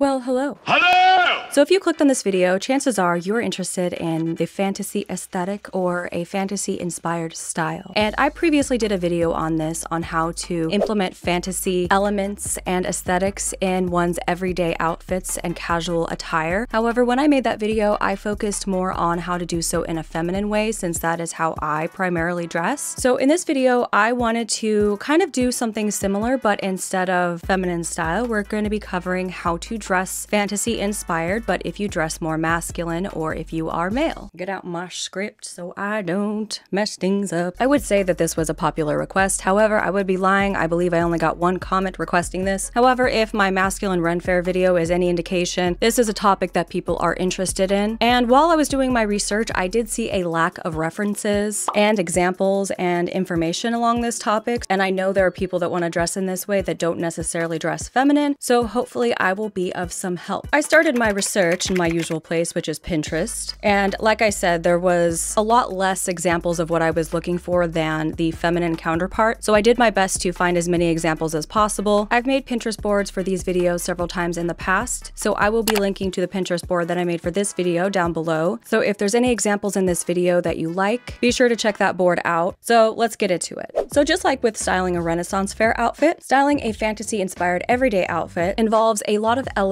Well, hello. Hello! So if you clicked on this video, chances are you're interested in the fantasy aesthetic or a fantasy inspired style. And I previously did a video on this, on how to implement fantasy elements and aesthetics in one's everyday outfits and casual attire. However, when I made that video, I focused more on how to do so in a feminine way, since that is how I primarily dress. So in this video, I wanted to kind of do something similar, but instead of feminine style, we're going to be covering how to dress fantasy inspired, but if you dress more masculine or if you are male. Get out my script so I don't mess things up. I would say that this was a popular request. However, I would be lying. I believe I only got one comment requesting this. However, if my masculine Ren Fair video is any indication, this is a topic that people are interested in. And while I was doing my research, I did see a lack of references and examples and information along this topic. And I know there are people that want to dress in this way that don't necessarily dress feminine. So hopefully I will be of some help. I started my research in my usual place, which is Pinterest. And like I said, there was a lot less examples of what I was looking for than the feminine counterpart. So I did my best to find as many examples as possible. I've made Pinterest boards for these videos several times in the past. So I will be linking to the Pinterest board that I made for this video down below. So if there's any examples in this video that you like, be sure to check that board out. So let's get into it. So just like with styling a Renaissance fair outfit, styling a fantasy inspired everyday outfit involves a lot of elements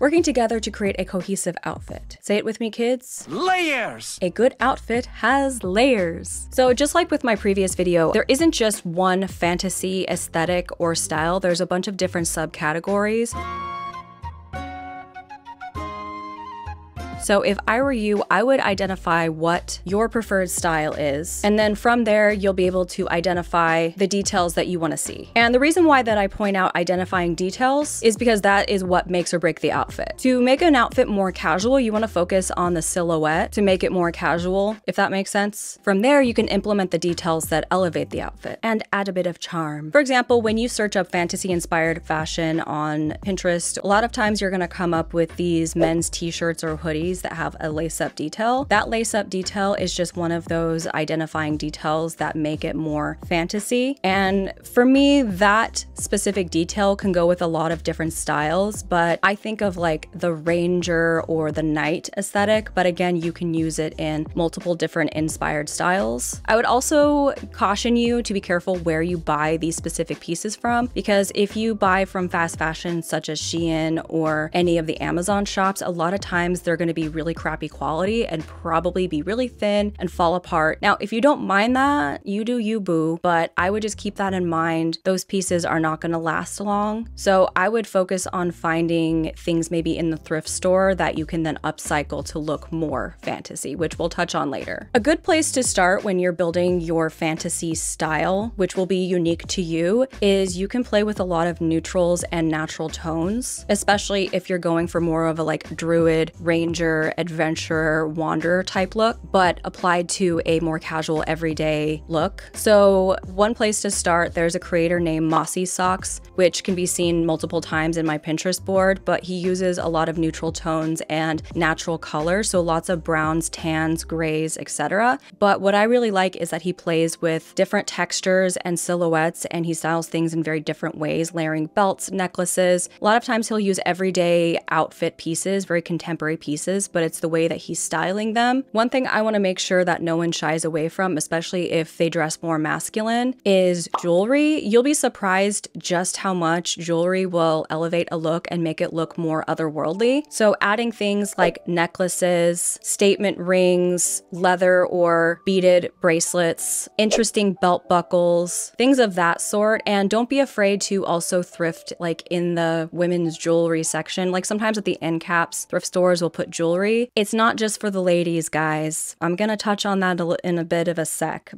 working together to create a cohesive outfit. Say it with me, kids. Layers! A good outfit has layers. So just like with my previous video, there isn't just one fantasy aesthetic or style. There's a bunch of different subcategories. So if I were you, I would identify what your preferred style is. And then from there, you'll be able to identify the details that you want to see. And the reason why that I point out identifying details is because that is what makes or break the outfit. To make an outfit more casual, you want to focus on the silhouette to make it more casual, if that makes sense. From there, you can implement the details that elevate the outfit and add a bit of charm. For example, when you search up fantasy inspired fashion on Pinterest, a lot of times you're going to come up with these men's t-shirts or hoodies that have a lace-up detail. That lace-up detail is just one of those identifying details that make it more fantasy. And for me, that specific detail can go with a lot of different styles, but I think of like the ranger or the knight aesthetic, but again, you can use it in multiple different inspired styles. I would also caution you to be careful where you buy these specific pieces from, because if you buy from fast fashion such as Shein or any of the Amazon shops, a lot of times they're going to be really crappy quality and probably be really thin and fall apart. Now, if you don't mind that, you do you, boo, but I would just keep that in mind. Those pieces are not going to last long. So I would focus on finding things maybe in the thrift store that you can then upcycle to look more fantasy, which we'll touch on later. A good place to start when you're building your fantasy style, which will be unique to you, is you can play with a lot of neutrals and natural tones, especially if you're going for more of a like druid, ranger, adventurer, wanderer type look, but applied to a more casual everyday look. So one place to start, there's a creator named Mossy Socks, which can be seen multiple times in my Pinterest board, but he uses a lot of neutral tones and natural colors, so lots of browns, tans, grays, etc. But what I really like is that he plays with different textures and silhouettes, and he styles things in very different ways, layering belts, necklaces. A lot of times he'll use everyday outfit pieces, very contemporary pieces, but it's the way that he's styling them. One thing I want to make sure that no one shies away from, especially if they dress more masculine, is jewelry. You'll be surprised just how much jewelry will elevate a look and make it look more otherworldly. So adding things like necklaces, statement rings, leather or beaded bracelets, interesting belt buckles, things of that sort. And don't be afraid to also thrift like in the women's jewelry section. Like sometimes at the end caps, thrift stores will put jewelry. It's not just for the ladies, guys. I'm gonna touch on that in a bit of a sec.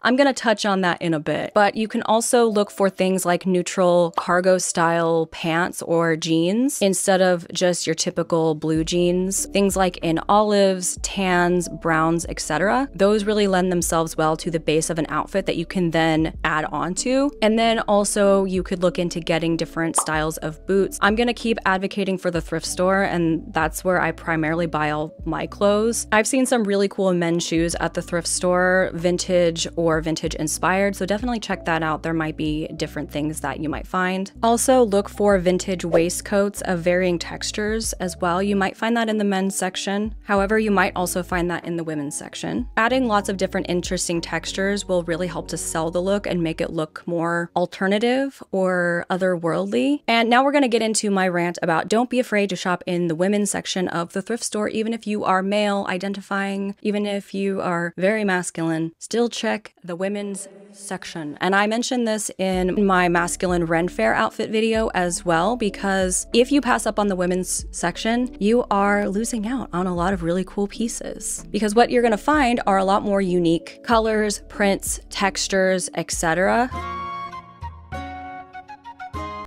I'm gonna touch on that in a bit, but you can also look for things like neutral cargo style pants or jeans instead of just your typical blue jeans. Things like in olives, tans, browns, etc. Those really lend themselves well to the base of an outfit that you can then add on to. And then also you could look into getting different styles of boots. I'm gonna keep advocating for the thrift store, and that's where I primarily buy all my clothes. I've seen some really cool men's shoes at the thrift store, vintage or for vintage inspired, so definitely check that out. There might be different things that you might find. Also look for vintage waistcoats of varying textures as well. You might find that in the men's section. However, you might also find that in the women's section. Adding lots of different interesting textures will really help to sell the look and make it look more alternative or otherworldly. And now we're going to get into my rant about don't be afraid to shop in the women's section of the thrift store, even if you are male identifying, even if you are very masculine, still check the women's section. And I mentioned this in my masculine Ren Fair outfit video as well, because if you pass up on the women's section, you are losing out on a lot of really cool pieces, because what you're going to find are a lot more unique colors, prints, textures, etc.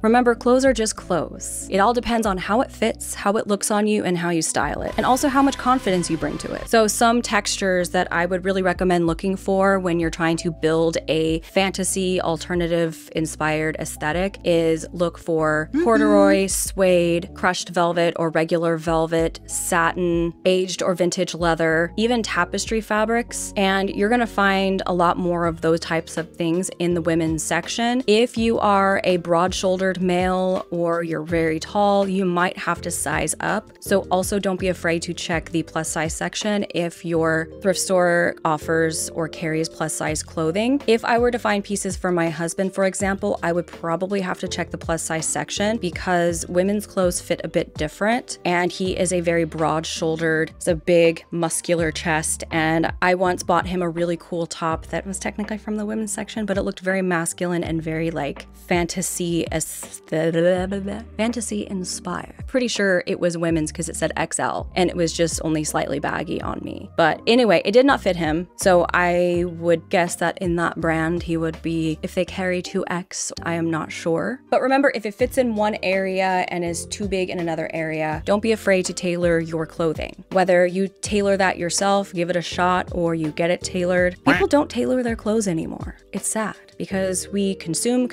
Remember, clothes are just clothes. It all depends on how it fits, how it looks on you, and how you style it, and also how much confidence you bring to it. So some textures that I would really recommend looking for when you're trying to build a fantasy alternative inspired aesthetic is look for corduroy, suede, crushed velvet or regular velvet, satin, aged or vintage leather, even tapestry fabrics. And you're gonna find a lot more of those types of things in the women's section. If you are a broad-shouldered male or you're very tall, you might have to size up. So also don't be afraid to check the plus size section if your thrift store offers or carries plus size clothing. If I were to find pieces for my husband, for example, I would probably have to check the plus size section because women's clothes fit a bit different, and he is a very broad-shouldered, it's a big muscular chest, and I once bought him a really cool top that was technically from the women's section, but it looked very masculine and very like fantasy inspired. Pretty sure it was women's because it said XL and it was just only slightly baggy on me. But anyway, it did not fit him. So I would guess that in that brand, he would be, if they carry 2X, I am not sure. But remember, if it fits in one area and is too big in another area, don't be afraid to tailor your clothing. Whether you tailor that yourself, give it a shot, or you get it tailored. People don't tailor their clothes anymore. It's sad because we consume,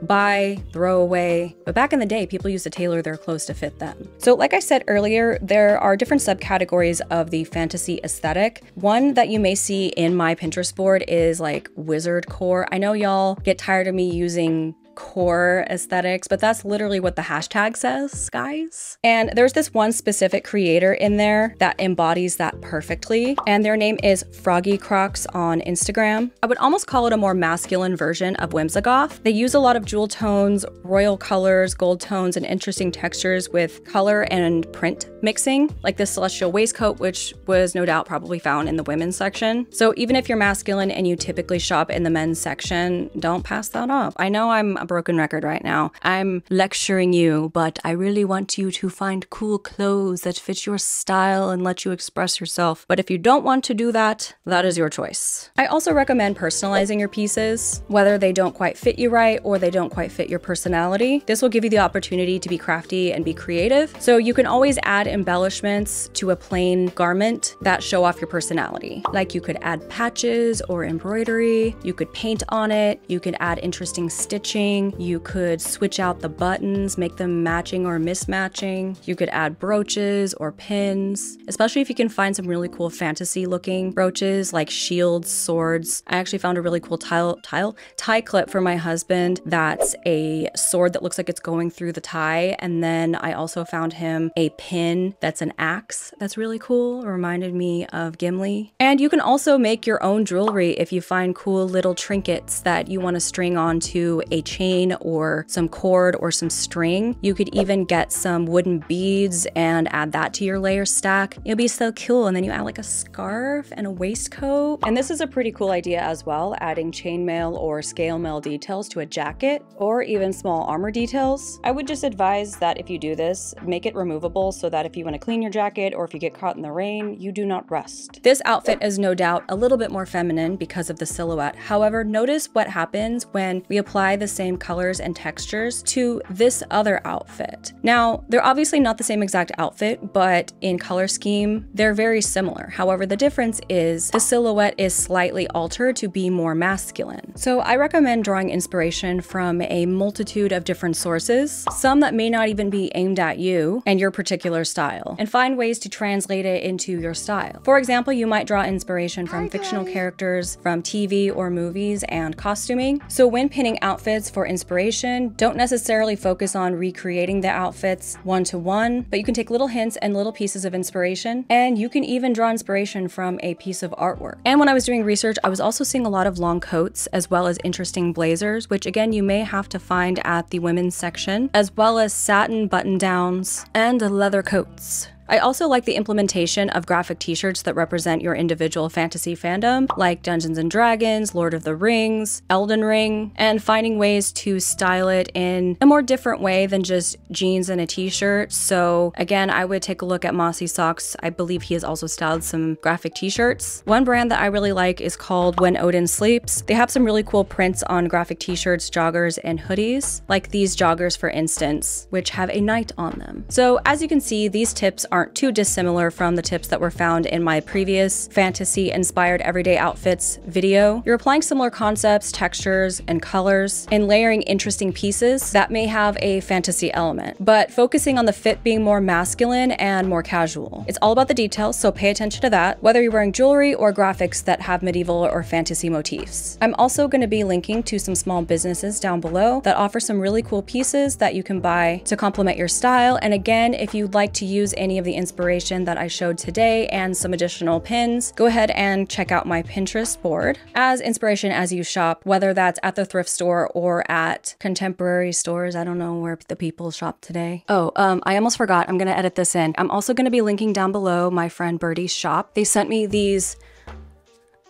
buy, throw away. But back in the day, people used to tailor their clothes to fit them. So like I said earlier, there are different subcategories of the fantasy aesthetic. One that you may see in my Pinterest board is like wizard core. I know y'all get tired of me using core aesthetics, but that's literally what the hashtag says, guys. And there's this one specific creator in there that embodies that perfectly, and their name is Froggy Crocs on Instagram. I would almost call it a more masculine version of Whimsigoth. They use a lot of jewel tones, royal colors, gold tones, and interesting textures with color and print mixing, like this celestial waistcoat, which was no doubt probably found in the women's section. So even if you're masculine and you typically shop in the men's section, don't pass that up. I know I'm a broken record right now. I'm lecturing you, but I really want you to find cool clothes that fit your style and let you express yourself. But if you don't want to do that, that is your choice. I also recommend personalizing your pieces, whether they don't quite fit you right or they don't quite fit your personality. This will give you the opportunity to be crafty and be creative. So you can always add embellishments to a plain garment that show off your personality. Like you could add patches or embroidery, you could paint on it, you could add interesting stitching, you could switch out the buttons, make them matching or mismatching. You could add brooches or pins, especially if you can find some really cool fantasy looking brooches like shields, swords. I actually found a really cool tie clip for my husband that's a sword that looks like it's going through the tie. And then I also found him a pin that's an axe that's really cool. It reminded me of Gimli. And you can also make your own jewelry if you find cool little trinkets that you want to string onto a chain or some cord or some string. You could even get some wooden beads and add that to your layer stack. It'll be so cool. And then you add like a scarf and a waistcoat. And this is a pretty cool idea as well, adding chainmail or scale mail details to a jacket or even small armor details. I would just advise that if you do this, make it removable so that if you want to clean your jacket or if you get caught in the rain, you do not rust. This outfit is no doubt a little bit more feminine because of the silhouette. However, notice what happens when we apply the same colors and textures to this other outfit. Now, they're obviously not the same exact outfit, but in color scheme, they're very similar. However, the difference is the silhouette is slightly altered to be more masculine. So I recommend drawing inspiration from a multitude of different sources, some that may not even be aimed at you and your particular style. style and find ways to translate it into your style. For example, you might draw inspiration from fictional characters from TV or movies and costuming. So when pinning outfits for inspiration, don't necessarily focus on recreating the outfits one-to-one, but you can take little hints and little pieces of inspiration, and you can even draw inspiration from a piece of artwork. And when I was doing research, I was also seeing a lot of long coats as well as interesting blazers, which again, you may have to find at the women's section, as well as satin button-downs and leather coats. I also like the implementation of graphic t-shirts that represent your individual fantasy fandom, like Dungeons & Dragons, Lord of the Rings, Elden Ring, and finding ways to style it in a more different way than just jeans and a t-shirt. So again, I would take a look at Mossy Socks. I believe he has also styled some graphic t-shirts. One brand that I really like is called When Odin Sleeps. They have some really cool prints on graphic t-shirts, joggers, and hoodies, like these joggers for instance, which have a knight on them. So as you can see, these tips aren't too dissimilar from the tips that were found in my previous fantasy-inspired everyday outfits video. You're applying similar concepts, textures, and colors, and layering interesting pieces that may have a fantasy element, but focusing on the fit being more masculine and more casual. It's all about the details, so pay attention to that, whether you're wearing jewelry or graphics that have medieval or fantasy motifs. I'm also going to be linking to some small businesses down below that offer some really cool pieces that you can buy to complement your style. And again, if you'd like to use any of the inspiration that I showed today and some additional pins, go ahead and check out my Pinterest board as inspiration as you shop, whether that's at the thrift store or at contemporary stores. I don't know where the people shop today. Oh, I almost forgot. I'm going to edit this in. I'm also going to be linking down below my friend Birdie's shop. They sent me these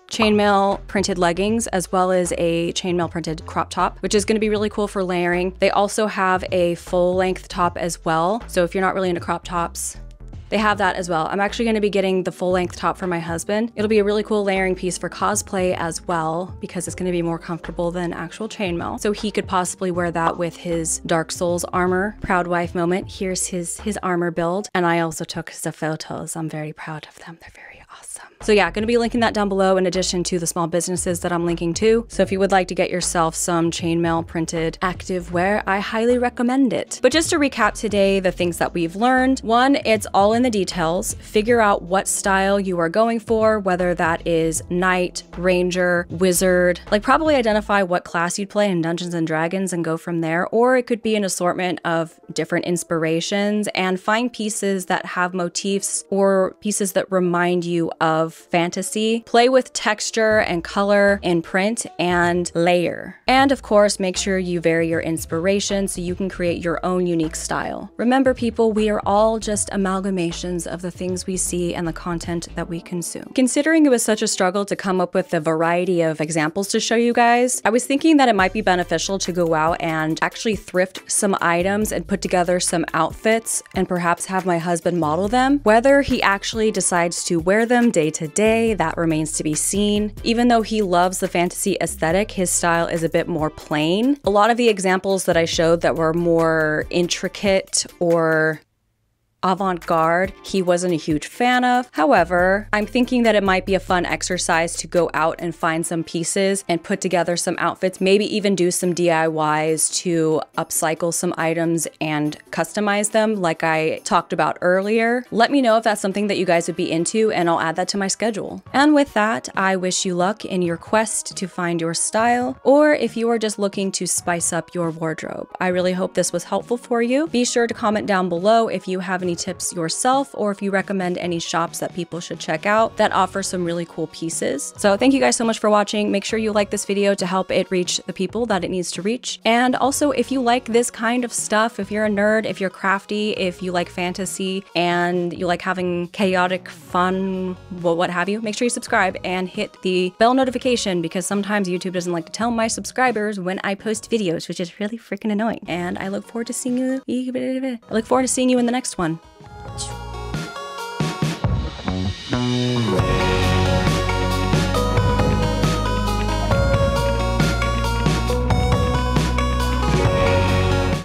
chainmail printed leggings as well as a chainmail printed crop top, which is going to be really cool for layering. They also have a full length top as well. So if you're not really into crop tops, they have that as well. I'm actually going to be getting the full length top for my husband. It'll be a really cool layering piece for cosplay as well, because it's going to be more comfortable than actual chainmail. So he could possibly wear that with his Dark Souls armor. Proud wife moment. Here's his armor build. And I also took the photos. I'm very proud of them. They're very awesome. So yeah, going to be linking that down below in addition to the small businesses that I'm linking to. So if you would like to get yourself some chainmail printed activewear, I highly recommend it. But just to recap today, the things that we've learned. One, it's all in the details. Figure out what style you are going for, whether that is knight, ranger, wizard. Like probably identify what class you'd play in Dungeons & Dragons and go from there. Or it could be an assortment of different inspirations and find pieces that have motifs or pieces that remind you of fantasy. Play with texture and color in print and layer. And of course, make sure you vary your inspiration so you can create your own unique style. Remember people, we are all just amalgamations of the things we see and the content that we consume. Considering it was such a struggle to come up with a variety of examples to show you guys, I was thinking that it might be beneficial to go out and actually thrift some items and put together some outfits and perhaps have my husband model them. Whether he actually decides to wear them day to day, that remains to be seen. Even though he loves the fantasy aesthetic, his style is a bit more plain. A lot of the examples that I showed that were more intricate or avant-garde, he wasn't a huge fan of. However, I'm thinking that it might be a fun exercise to go out and find some pieces and put together some outfits, maybe even do some DIYs to upcycle some items and customize them like I talked about earlier. Let me know if that's something that you guys would be into and I'll add that to my schedule. And with that, I wish you luck in your quest to find your style, or if you are just looking to spice up your wardrobe. I really hope this was helpful for you. Be sure to comment down below if you have any tips yourself or if you recommend any shops that people should check out that offer some really cool pieces. So thank you guys so much for watching. Make sure you like this video to help it reach the people that it needs to reach. And also, if you like this kind of stuff, if you're a nerd, if you're crafty, if you like fantasy and you like having chaotic fun, what have you, make sure you subscribe and hit the bell notification, because sometimes YouTube doesn't like to tell my subscribers when I post videos, which is really freaking annoying. And I look forward to seeing you in the next one.